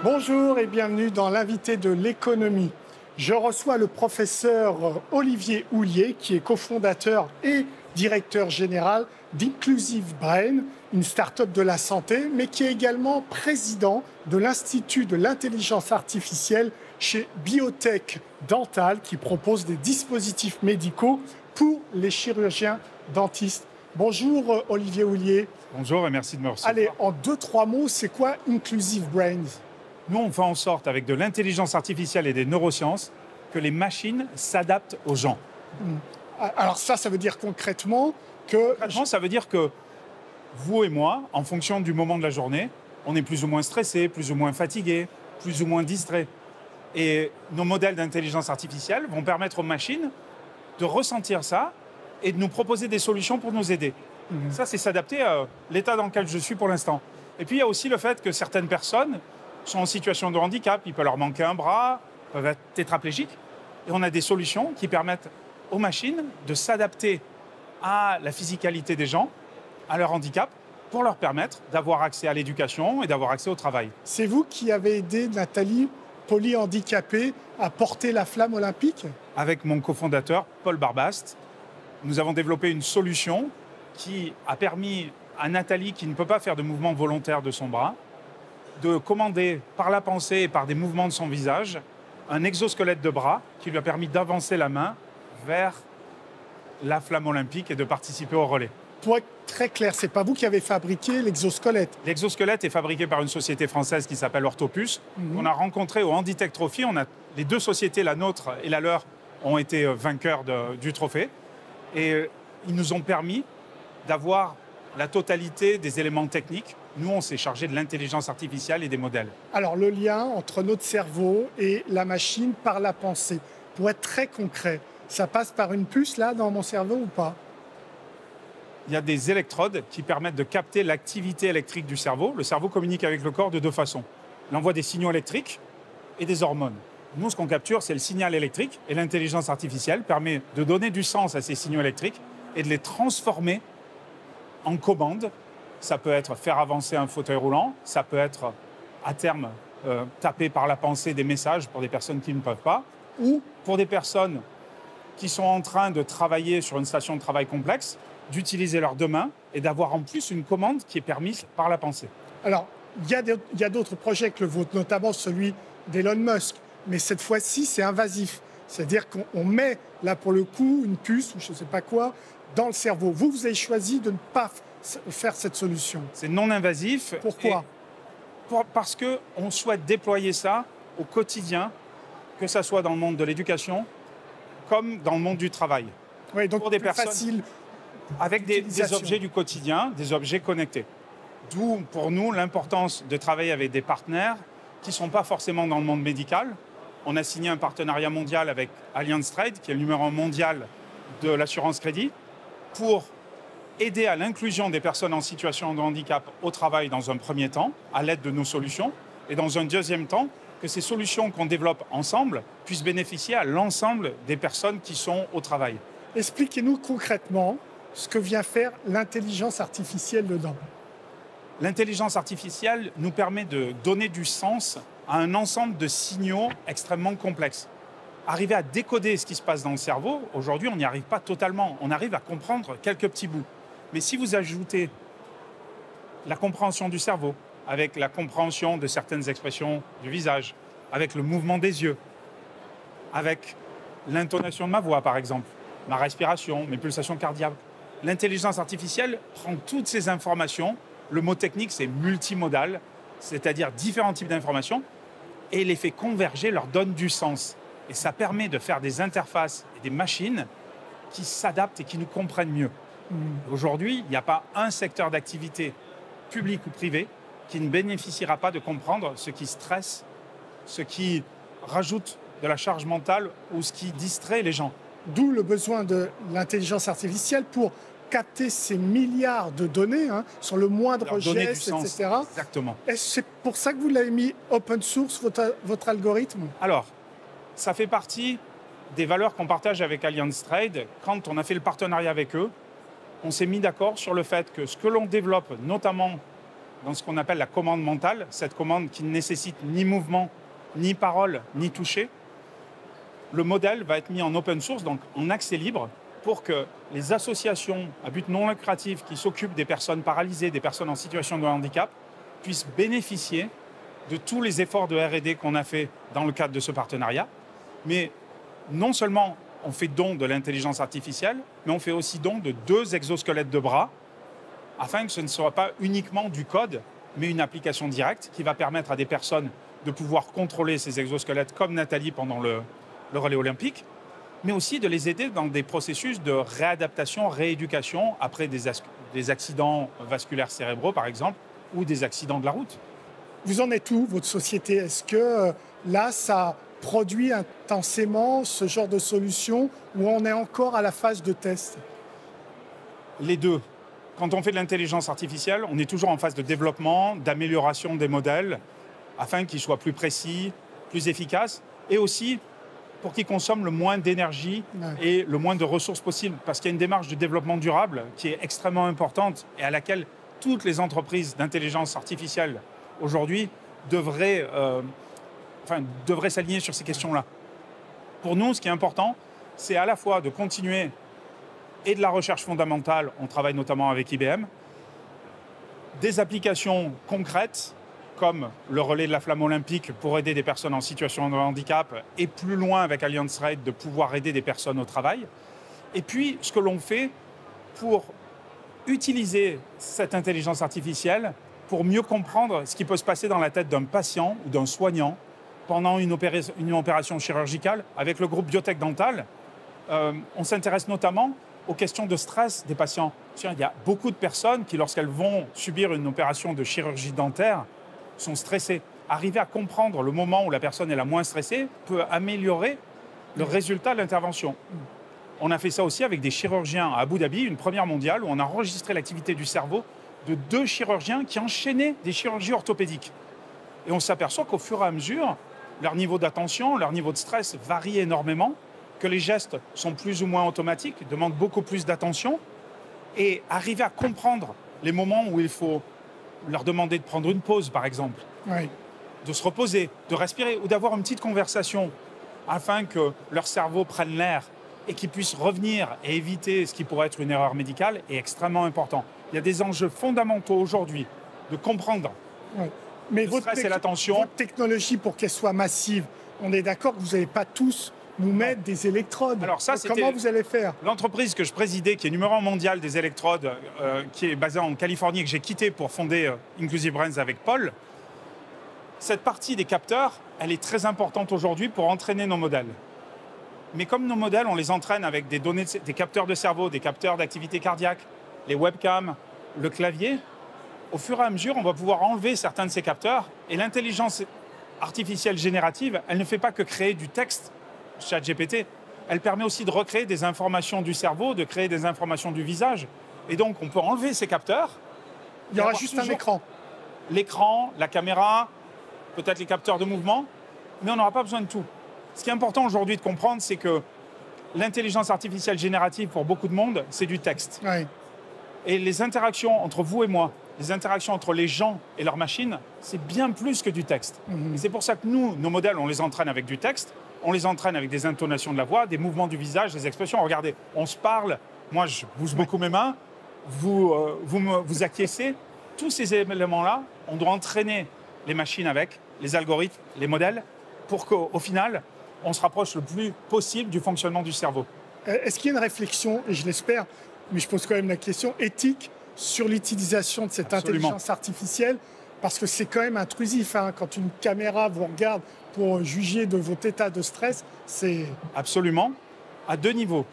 Bonjour et bienvenue dans l'invité de l'économie. Je reçois le professeur Olivier Houllier, qui est cofondateur et directeur général d'Inclusive Brain, une start-up de la santé, mais qui est également président de l'Institut de l'intelligence artificielle chez Biotech Dental, qui propose des dispositifs médicaux pour les chirurgiens dentistes. Bonjour Olivier Houllier. Bonjour et merci de me recevoir. Allez, en 2-3 mots, c'est quoi Inclusive Brain ? Nous, on fait en sorte, avec de l'intelligence artificielle et des neurosciences, que les machines s'adaptent aux gens. Alors ça veut dire concrètement que... Concrètement, ça veut dire que vous et moi, en fonction du moment de la journée, on est plus ou moins stressé, plus ou moins fatigué, plus ou moins distrait. Et nos modèles d'intelligence artificielle vont permettre aux machines de ressentir ça et de nous proposer des solutions pour nous aider. Ça, c'est s'adapter à l'état dans lequel je suis pour l'instant. Et puis, il y a aussi le fait que certaines personnes sont en situation de handicap, il peut leur manquer un bras, peuvent être tétraplégiques. Et on a des solutions qui permettent aux machines de s'adapter à la physicalité des gens, à leur handicap, pour leur permettre d'avoir accès à l'éducation et d'avoir accès au travail. C'est vous qui avez aidé Nathalie, polyhandicapée, à porter la flamme olympique ? Avec mon cofondateur, Paul Barbast, nous avons développé une solution qui a permis à Nathalie, qui ne peut pas faire de mouvement volontaire de son bras, de commander par la pensée et par des mouvements de son visage un exosquelette de bras qui lui a permis d'avancer la main vers la flamme olympique et de participer au relais. Pour être très clair, c'est pas vous qui avez fabriqué l'exosquelette. L'exosquelette est fabriqué par une société française qui s'appelle Orthopus. On a rencontré au Handitech Trophy. Les deux sociétés, la nôtre et la leur, ont été vainqueurs du trophée. Et ils nous ont permis d'avoir la totalité des éléments techniques. Nous, on s'est chargé de l'intelligence artificielle et des modèles. Alors, le lien entre notre cerveau et la machine par la pensée, pour être très concret, ça passe par une puce, là, dans mon cerveau ou pas ? Il y a des électrodes qui permettent de capter l'activité électrique du cerveau. Le cerveau communique avec le corps de deux façons. Il envoie des signaux électriques et des hormones. Nous, ce qu'on capture, c'est le signal électrique, et l'intelligence artificielle permet de donner du sens à ces signaux électriques et de les transformer en commandes. Ça peut être faire avancer un fauteuil roulant, ça peut être à terme taper par la pensée des messages pour des personnes qui ne peuvent pas, ou pour des personnes qui sont en train de travailler sur une station de travail complexe, d'utiliser leurs deux mains et d'avoir en plus une commande qui est permise par la pensée. Alors, il y a d'autres projets que le vôtre, notamment celui d'Elon Musk, mais cette fois-ci, c'est invasif. C'est-à-dire qu'on met, là pour le coup, une puce ou je ne sais pas quoi, dans le cerveau. Vous avez choisi de ne pas faire cette solution. C'est non invasif. Pourquoi ? Parce qu'on souhaite déployer ça au quotidien, que ce soit dans le monde de l'éducation comme dans le monde du travail. Oui, donc pour des plus personnes facile. avec des objets du quotidien, des objets connectés. D'où, pour nous, l'importance de travailler avec des partenaires qui ne sont pas forcément dans le monde médical. On a signé un partenariat mondial avec Allianz Trade, qui est le numéro 1 mondial de l'assurance crédit, pour aider à l'inclusion des personnes en situation de handicap au travail dans un premier temps, à l'aide de nos solutions, et dans un deuxième temps, que ces solutions qu'on développe ensemble puissent bénéficier à l'ensemble des personnes qui sont au travail. Expliquez-nous concrètement ce que vient faire l'intelligence artificielle dedans. L'intelligence artificielle nous permet de donner du sens à un ensemble de signaux extrêmement complexes. Arriver à décoder ce qui se passe dans le cerveau, aujourd'hui, on n'y arrive pas totalement. On arrive à comprendre quelques petits bouts. Mais si vous ajoutez la compréhension du cerveau, avec la compréhension de certaines expressions du visage, avec le mouvement des yeux, avec l'intonation de ma voix, par exemple, ma respiration, mes pulsations cardiaques, l'intelligence artificielle prend toutes ces informations. Le mot technique, c'est multimodal, c'est-à-dire différents types d'informations, et les fait converger, leur donne du sens. Et ça permet de faire des interfaces et des machines qui s'adaptent et qui nous comprennent mieux. Aujourd'hui, il n'y a pas un secteur d'activité, public ou privé, qui ne bénéficiera pas de comprendre ce qui stresse, ce qui rajoute de la charge mentale ou ce qui distrait les gens. D'où le besoin de l'intelligence artificielle pour capter ces milliards de données sur le moindre geste, etc. Exactement. Est-ce que c'est pour ça que vous l'avez mis open source, votre algorithme ? Alors, ça fait partie des valeurs qu'on partage avec Allianz Trade. Quand on a fait le partenariat avec eux, on s'est mis d'accord sur le fait que ce que l'on développe, notamment dans ce qu'on appelle la commande mentale, cette commande qui ne nécessite ni mouvement, ni parole, ni toucher. Le modèle va être mis en open source, donc en accès libre, pour que les associations à but non lucratif qui s'occupent des personnes paralysées, des personnes en situation de handicap, puissent bénéficier de tous les efforts de R&D qu'on a fait dans le cadre de ce partenariat. Mais non seulement on fait don de l'intelligence artificielle, mais on fait aussi don de 2 exosquelettes de bras, afin que ce ne soit pas uniquement du code, mais une application directe qui va permettre à des personnes de pouvoir contrôler ces exosquelettes, comme Nathalie pendant le relais olympique, mais aussi de les aider dans des processus de réadaptation, rééducation après des accidents vasculaires cérébraux, par exemple, ou des accidents de la route. Vous en êtes où, votre société? Est-ce que là, ça produit intensément ce genre de solution ou on est encore à la phase de test? Les deux. Quand on fait de l'intelligence artificielle, on est toujours en phase de développement, d'amélioration des modèles, afin qu'ils soient plus précis, plus efficaces, et aussi pour qu'ils consomment le moins d'énergie et le moins de ressources possible. Parce qu'il y a une démarche de développement durable qui est extrêmement importante et à laquelle toutes les entreprises d'intelligence artificielle aujourd'hui devraient s'aligner sur ces questions-là. Pour nous, ce qui est important, c'est à la fois de continuer et de la recherche fondamentale, on travaille notamment avec IBM, des applications concrètes, comme le relais de la flamme olympique pour aider des personnes en situation de handicap, et plus loin avec Allianz Trade de pouvoir aider des personnes au travail. Et puis, ce que l'on fait pour utiliser cette intelligence artificielle pour mieux comprendre ce qui peut se passer dans la tête d'un patient ou d'un soignant pendant une opération chirurgicale. Avec le groupe Biotech Dental, on s'intéresse notamment aux questions de stress des patients. Il y a beaucoup de personnes qui, lorsqu'elles vont subir une opération de chirurgie dentaire, sont stressées. Arriver à comprendre le moment où la personne est la moins stressée peut améliorer le résultat de l'intervention. On a fait ça aussi avec des chirurgiens à Abu Dhabi, une première mondiale, où on a enregistré l'activité du cerveau de 2 chirurgiens qui enchaînaient des chirurgies orthopédiques. Et on s'aperçoit qu'au fur et à mesure, leur niveau d'attention, leur niveau de stress varie énormément, que les gestes sont plus ou moins automatiques, demandent beaucoup plus d'attention, et arriver à comprendre les moments où il faut leur demander de prendre une pause, par exemple, de se reposer, de respirer, ou d'avoir une petite conversation, afin que leur cerveau prenne l'air et qu'ils puissent revenir et éviter ce qui pourrait être une erreur médicale, est extrêmement important. Il y a des enjeux fondamentaux aujourd'hui de comprendre Mais le stress et l'attention. Votre technologie, pour qu'elle soit massive, on est d'accord que vous n'allez pas tous nous mettre des électrodes. Alors ça, comment vous allez faire? L'entreprise que je présidais, qui est numéro 1 mondial des électrodes, qui est basée en Californie, que j'ai quitté pour fonder Inclusive Brains avec Paul, cette partie des capteurs, elle est très importante aujourd'hui pour entraîner nos modèles. Mais comme nos modèles, on les entraîne avec des données, des capteurs de cerveau, des capteurs d'activité cardiaque, les webcams, le clavier, au fur et à mesure, on va pouvoir enlever certains de ces capteurs. Et l'intelligence artificielle générative, elle ne fait pas que créer du texte, ChatGPT. Elle permet aussi de recréer des informations du cerveau, de créer des informations du visage. Et donc, on peut enlever ces capteurs. Il y aura juste un écran. L'écran, la caméra, peut-être les capteurs de mouvement, mais on n'aura pas besoin de tout. Ce qui est important aujourd'hui de comprendre, c'est que l'intelligence artificielle générative, pour beaucoup de monde, c'est du texte. Et les interactions entre vous et moi, les interactions entre les gens et leurs machines, c'est bien plus que du texte. Et c'est pour ça que nous, nos modèles, on les entraîne avec du texte, on les entraîne avec des intonations de la voix, des mouvements du visage, des expressions. Regardez, on se parle, moi je bouge beaucoup mes mains, vous acquiescez. Tous ces éléments-là, on doit entraîner les machines avec, les algorithmes, les modèles, pour qu'au final, on se rapproche le plus possible du fonctionnement du cerveau. Est-ce qu'il y a une réflexion, et je l'espère, mais je pose quand même la question, éthique sur l'utilisation de cette intelligence artificielle? Parce que c'est quand même intrusif, hein, quand une caméra vous regarde pour juger de votre état de stress, c'est... Absolument, à 2 niveaux.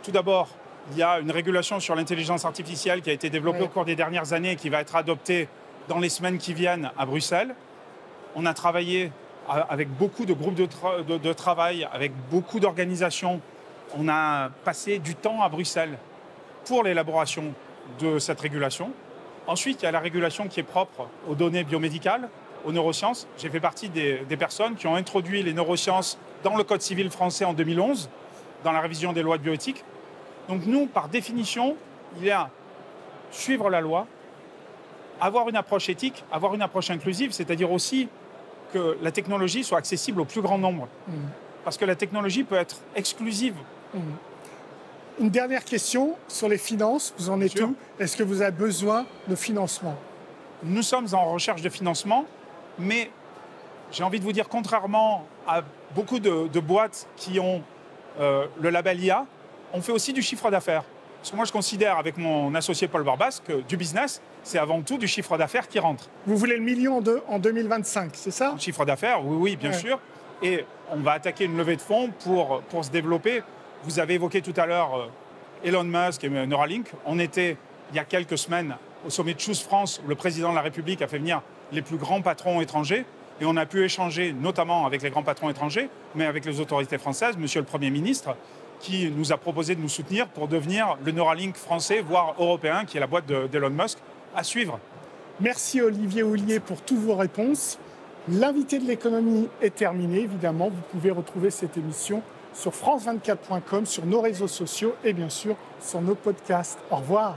Tout d'abord, il y a une régulation sur l'intelligence artificielle qui a été développée au cours des dernières années et qui va être adoptée dans les semaines qui viennent à Bruxelles. On a travaillé avec beaucoup de groupes de travail, avec beaucoup d'organisations. On a passé du temps à Bruxelles pour l'élaboration de cette régulation. Ensuite, il y a la régulation qui est propre aux données biomédicales, aux neurosciences. J'ai fait partie des personnes qui ont introduit les neurosciences dans le Code civil français en 2011, dans la révision des lois de bioéthique. Donc nous, par définition, il y a suivre la loi avoir une approche éthique, avoir une approche inclusive, c'est-à-dire aussi que la technologie soit accessible au plus grand nombre. Parce que la technologie peut être exclusive. Une dernière question sur les finances. Vous en êtes où? Est-ce que vous avez besoin de financement? Nous sommes en recherche de financement, mais j'ai envie de vous dire, contrairement à beaucoup de boîtes qui ont le label IA, on fait aussi du chiffre d'affaires. Parce que moi, je considère, avec mon associé Paul Barbas, que du business, c'est avant tout du chiffre d'affaires qui rentre. Vous voulez le million en 2025, c'est ça? Le chiffre d'affaires, oui, bien sûr. Et on va attaquer une levée de fonds pour se développer. Vous avez évoqué tout à l'heure Elon Musk et Neuralink. On était, il y a quelques semaines, au sommet de Choose France, où le président de la République a fait venir les plus grands patrons étrangers. Et on a pu échanger, notamment avec les grands patrons étrangers, mais avec les autorités françaises, monsieur le Premier ministre, qui nous a proposé de nous soutenir pour devenir le Neuralink français, voire européen, qui est la boîte d'Elon Musk, à suivre. Merci Olivier Houllier pour toutes vos réponses. L'invité de l'économie est terminé, évidemment. Vous pouvez retrouver cette émission sur france24.com, sur nos réseaux sociaux et bien sûr sur nos podcasts. Au revoir.